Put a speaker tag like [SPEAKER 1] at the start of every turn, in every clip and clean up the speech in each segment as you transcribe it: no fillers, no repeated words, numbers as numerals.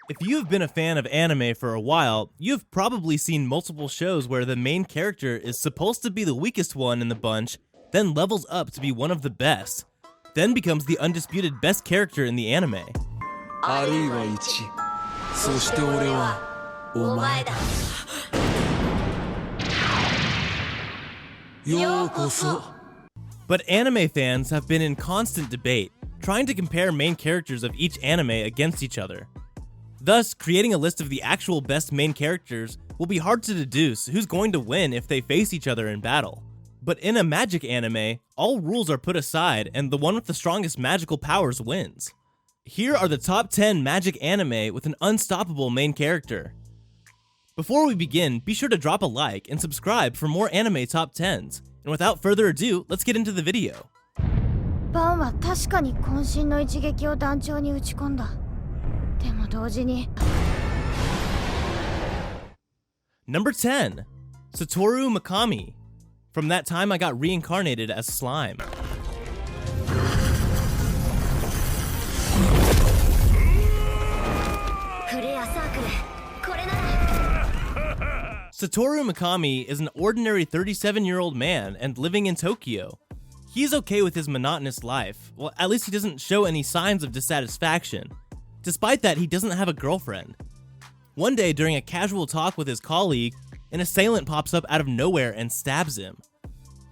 [SPEAKER 1] If you've been a fan of anime for a while, you've probably seen multiple shows where the main character is supposed to be the weakest one in the bunch, then levels up to be one of the best, then becomes the undisputed best character in the anime. But anime fans have been in constant debate, trying to compare main characters of each anime against each other. Thus, creating a list of the actual best main characters will be hard to deduce who's going to win if they face each other in battle. But in a magic anime, all rules are put aside and the one with the strongest magical powers wins. Here are the top 10 magic anime with an unstoppable main character. Before we begin, be sure to drop a like and subscribe for more anime top 10s. And without further ado, let's get into the video.
[SPEAKER 2] バンは確かに渾身の一撃を団長に打ち込んだ。でも同時に
[SPEAKER 1] Number 10. Satoru Mikami. From that time I got reincarnated as slime. Satoru Mikami is an ordinary 37-year-old man and living in Tokyo. He's okay with his monotonous life, well, at least he doesn't show any signs of dissatisfaction. Despite that, he doesn't have a girlfriend. One day, during a casual talk with his colleague, an assailant pops up out of nowhere and stabs him.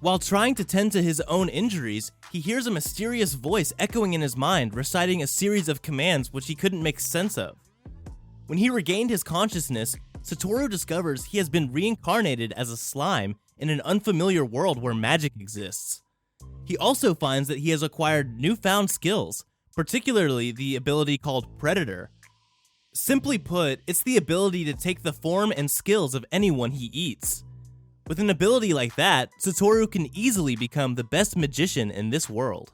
[SPEAKER 1] While trying to tend to his own injuries, he hears a mysterious voice echoing in his mind, reciting a series of commands which he couldn't make sense of. When he regained his consciousness, Satoru discovers he has been reincarnated as a slime in an unfamiliar world where magic exists. He also finds that he has acquired newfound skills, particularly the ability called Predator. Simply put, it's the ability to take the form and skills of anyone he eats. With an ability like that, Satoru can easily become the best magician in this world.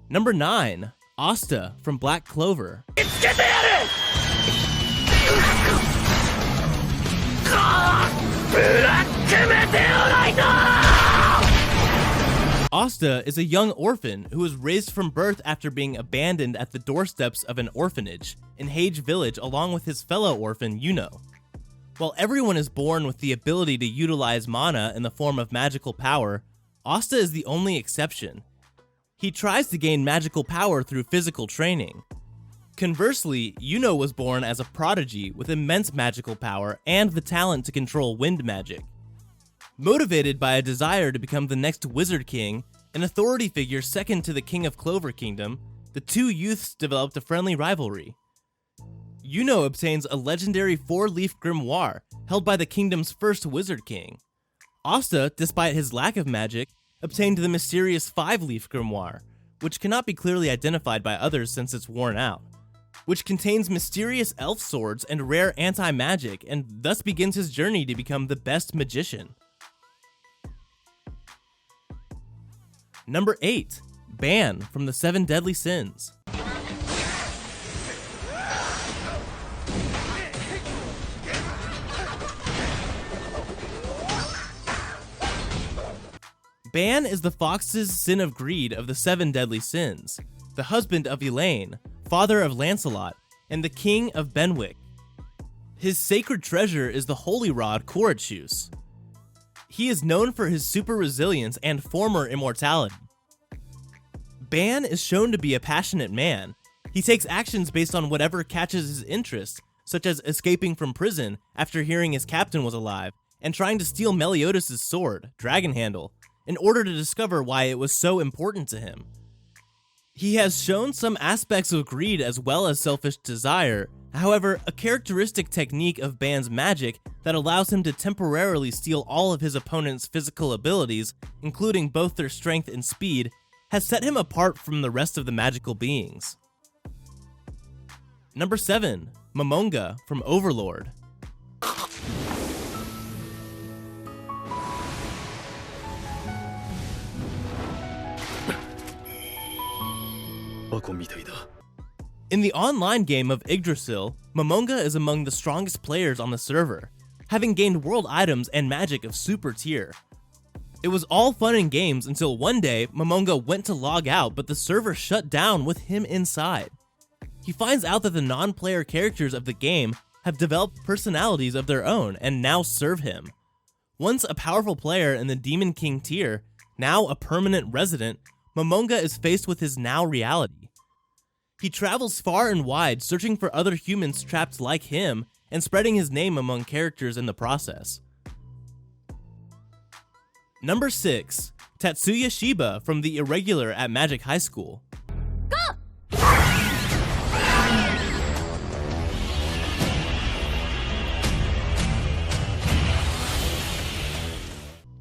[SPEAKER 1] Number 9. Asta from Black Clover. Asta is a young orphan who was raised from birth after being abandoned at the doorsteps of an orphanage in Hage Village along with his fellow orphan Yuno. While everyone is born with the ability to utilize mana in the form of magical power, Asta is the only exception. He tries to gain magical power through physical training. Conversely, Yuno was born as a prodigy with immense magical power and the talent to control wind magic. Motivated by a desire to become the next Wizard King, an authority figure second to the King of Clover Kingdom, the two youths developed a friendly rivalry. Yuno obtains a legendary 4-leaf grimoire held by the kingdom's first Wizard King. Asta, despite his lack of magic, obtained the mysterious 5-leaf grimoire, which cannot be clearly identified by others since it's worn out, which contains mysterious elf swords and rare anti-magic, and thus begins his journey to become the best magician. Number 8. Ban from the 7 Deadly Sins. Ban is the fox's sin of greed of the 7 Deadly Sins, the husband of Elaine, father of Lancelot, and the king of Benwick. His sacred treasure is the holy rod Corachus. He is known for his super resilience and former immortality. Ban is shown to be a passionate man. He takes actions based on whatever catches his interest, such as escaping from prison after hearing his captain was alive, and trying to steal Meliodas' sword, Dragon Handle, in order to discover why it was so important to him. He has shown some aspects of greed as well as selfish desire, however, a characteristic technique of Ban's magic that allows him to temporarily steal all of his opponent's physical abilities, including both their strength and speed, has set him apart from the rest of the magical beings. Number 7. Momonga from Overlord. In the online game of Yggdrasil, Momonga is among the strongest players on the server, having gained world items and magic of super tier. It was all fun and games until one day Momonga went to log out, but the server shut down with him inside. he finds out that the non-player characters of the game have developed personalities of their own and now serve him. Once a powerful player in the Demon King tier, now a permanent resident, Momonga is faced with his now reality. He travels far and wide searching for other humans trapped like him and spreading his name among characters in the process. Number 6. Tatsuya Shiba from the Irregular at Magic High School.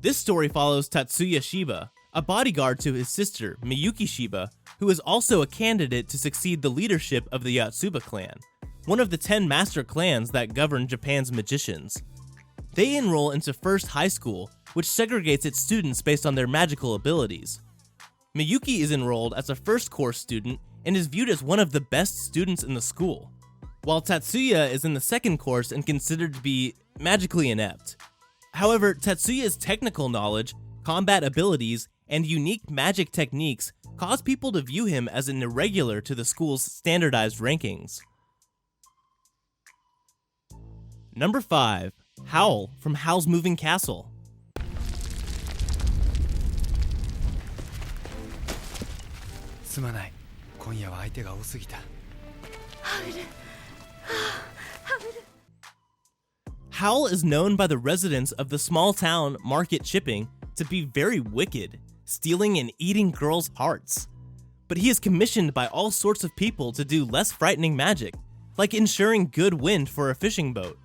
[SPEAKER 1] This story follows Tatsuya Shiba, a bodyguard to his sister, Miyuki Shiba, who is also a candidate to succeed the leadership of the Yotsuba clan, one of the 10 master clans that govern Japan's magicians. They enroll into First High School, which segregates its students based on their magical abilities. Miyuki is enrolled as a first course student and is viewed as one of the best students in the school, while Tatsuya is in the second course and considered to be magically inept. However, Tatsuya's technical knowledge, combat abilities, and unique magic techniques cause people to view him as an irregular to the school's standardized rankings. Number 5. Howl from Howl's Moving Castle. Howl is known by the residents of the small town Market Chipping to be very wicked, stealing and eating girls' hearts. But he is commissioned by all sorts of people to do less frightening magic, like ensuring good wind for a fishing boat.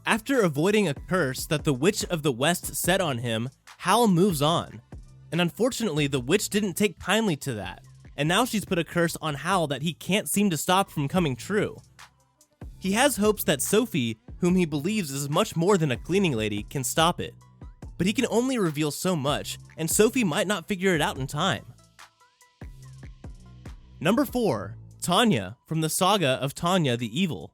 [SPEAKER 1] After avoiding a curse that the Witch of the West set on him, Howl moves on. And unfortunately, the witch didn't take kindly to that, and now she's put a curse on Howl that he can't seem to stop from coming true. He has hopes that Sophie, whom he believes is much more than a cleaning lady, can stop it. But he can only reveal so much, and Sophie might not figure it out in time. Number 4. Tanya from the saga of Tanya the Evil.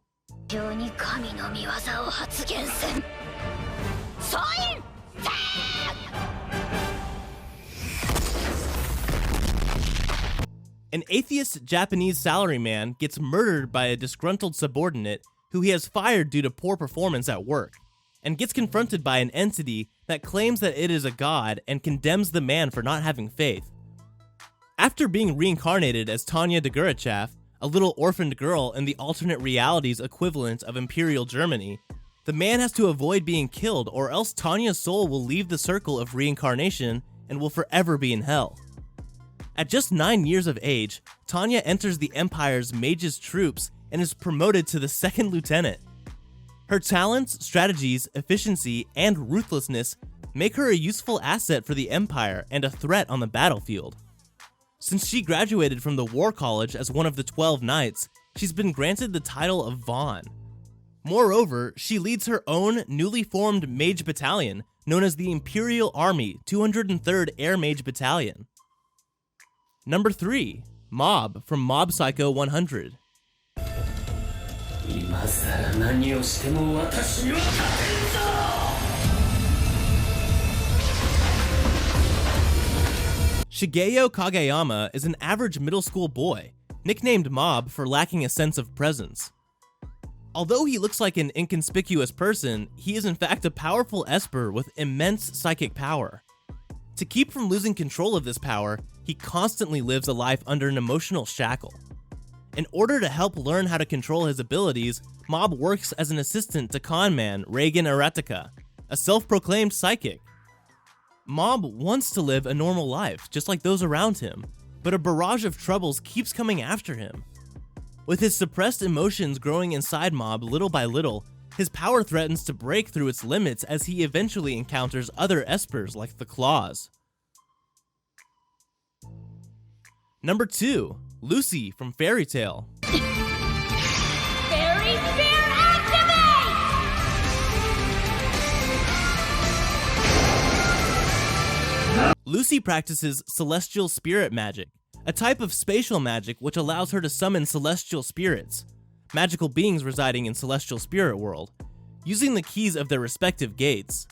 [SPEAKER 1] An atheist Japanese salaryman gets murdered by a disgruntled subordinate who he has fired due to poor performance at work, and gets confronted by an entity that claims that it is a god and condemns the man for not having faith. After being reincarnated as Tanya the Gurachaf, a little orphaned girl in the alternate realities equivalent of Imperial Germany, the man has to avoid being killed or else Tanya's soul will leave the circle of reincarnation and will forever be in hell. At just 9 years of age, Tanya enters the Empire's mage's troops and is promoted to the 2nd lieutenant. Her talents, strategies, efficiency, and ruthlessness make her a useful asset for the Empire and a threat on the battlefield. Since she graduated from the War College as one of the 12 Knights, she's been granted the title of Vaughn. Moreover, she leads her own newly formed mage battalion known as the Imperial Army 203rd Air Mage Battalion. Number 3. Mob from Mob Psycho 100. Shigeo Kageyama is an average middle school boy, nicknamed Mob for lacking a sense of presence. Although he looks like an inconspicuous person, he is in fact a powerful Esper with immense psychic power. To keep from losing control of this power, he constantly lives a life under an emotional shackle. In order to help learn how to control his abilities, Mob works as an assistant to conman Reagan Aratica, a self-proclaimed psychic. Mob wants to live a normal life, just like those around him, but a barrage of troubles keeps coming after him. With his suppressed emotions growing inside Mob little by little, his power threatens to break through its limits as he eventually encounters other Espers like the Claws. Number 2. Lucy from Fairy Tail.
[SPEAKER 2] Fairy Sphere activate!
[SPEAKER 1] Lucy practices celestial spirit magic, a type of spatial magic which allows her to summon celestial spirits, magical beings residing in celestial spirit world, using the keys of their respective gates.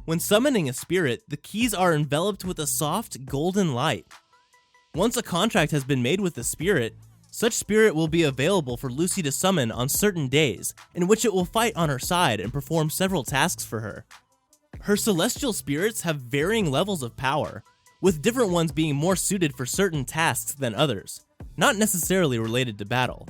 [SPEAKER 1] When summoning a spirit, the keys are enveloped with a soft golden light. Once a contract has been made with the spirit, Such spirit will be available for Lucy to summon on certain days, in which it will fight on her side and perform several tasks for her. Her celestial spirits have varying levels of power, with different ones being more suited for certain tasks than others, not necessarily related to battle.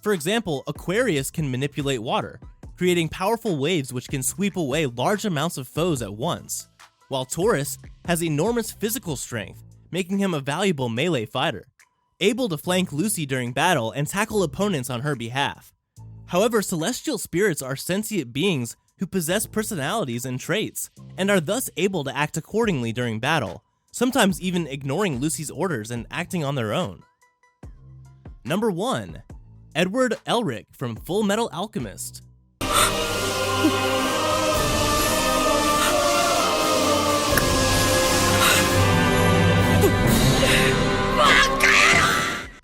[SPEAKER 1] For example, Aquarius can manipulate water, creating powerful waves which can sweep away large amounts of foes at once, while Taurus has enormous physical strength, making him a valuable melee fighter, able to flank Lucy during battle and tackle opponents on her behalf. However, celestial spirits are sentient beings who possess personalities and traits, and are thus able to act accordingly during battle, sometimes even ignoring Lucy's orders and acting on their own. Number 1. Edward Elric from Full Metal Alchemist.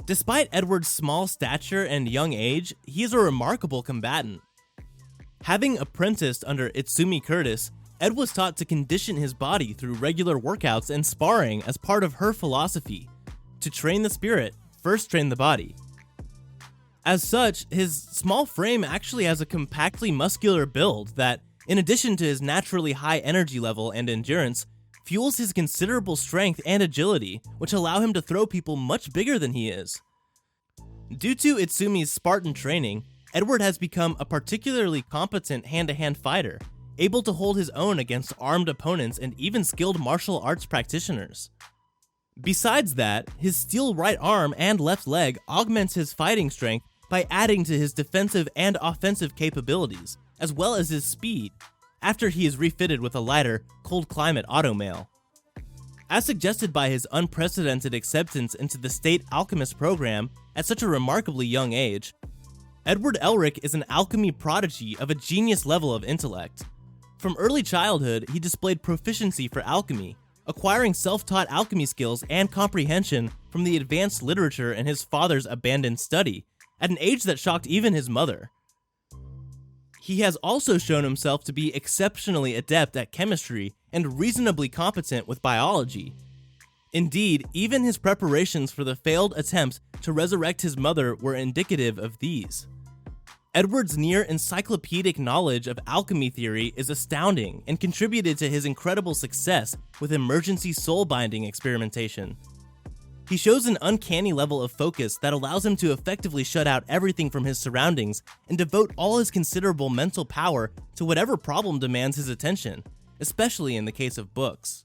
[SPEAKER 1] Despite Edward's small stature and young age, he is a remarkable combatant. Having apprenticed under Itsumi Curtis, Ed was taught to condition his body through regular workouts and sparring as part of her philosophy. To train the spirit, first train the body. As such, his small frame actually has a compactly muscular build that, in addition to his naturally high energy level and endurance, fuels his considerable strength and agility, which allow him to throw people much bigger than he is. Due to Itsumi's Spartan training, Edward has become a particularly competent hand-to-hand fighter, able to hold his own against armed opponents and even skilled martial arts practitioners. Besides that, his steel right arm and left leg augments his fighting strength by adding to his defensive and offensive capabilities, as well as his speed, after he is refitted with a lighter, cold climate automail. As suggested by his unprecedented acceptance into the state alchemist program at such a remarkably young age, Edward Elric is an alchemy prodigy of a genius level of intellect. From early childhood, he displayed proficiency for alchemy, acquiring self-taught alchemy skills and comprehension from the advanced literature in his father's abandoned study, at an age that shocked even his mother. He has also shown himself to be exceptionally adept at chemistry and reasonably competent with biology. Indeed, even his preparations for the failed attempt to resurrect his mother were indicative of these. Edward's near encyclopedic knowledge of alchemy theory is astounding and contributed to his incredible success with emergency soul binding experimentation. He shows an uncanny level of focus that allows him to effectively shut out everything from his surroundings and devote all his considerable mental power to whatever problem demands his attention, especially in the case of books.